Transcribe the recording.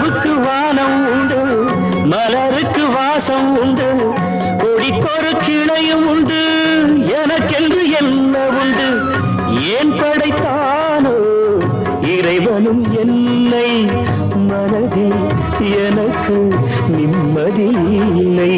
நிலவுக்கு வானம் உண்டு, மலருக்கு வாசம் உண்டு, கொடிக்கொரு கிளையும் உண்டு, எனக்கென்று என்ன உண்டு. ஏன் படைத்தானோ இறைவனும் என்னை, மனதில் எனக்கு நிம்மதி இல்லை.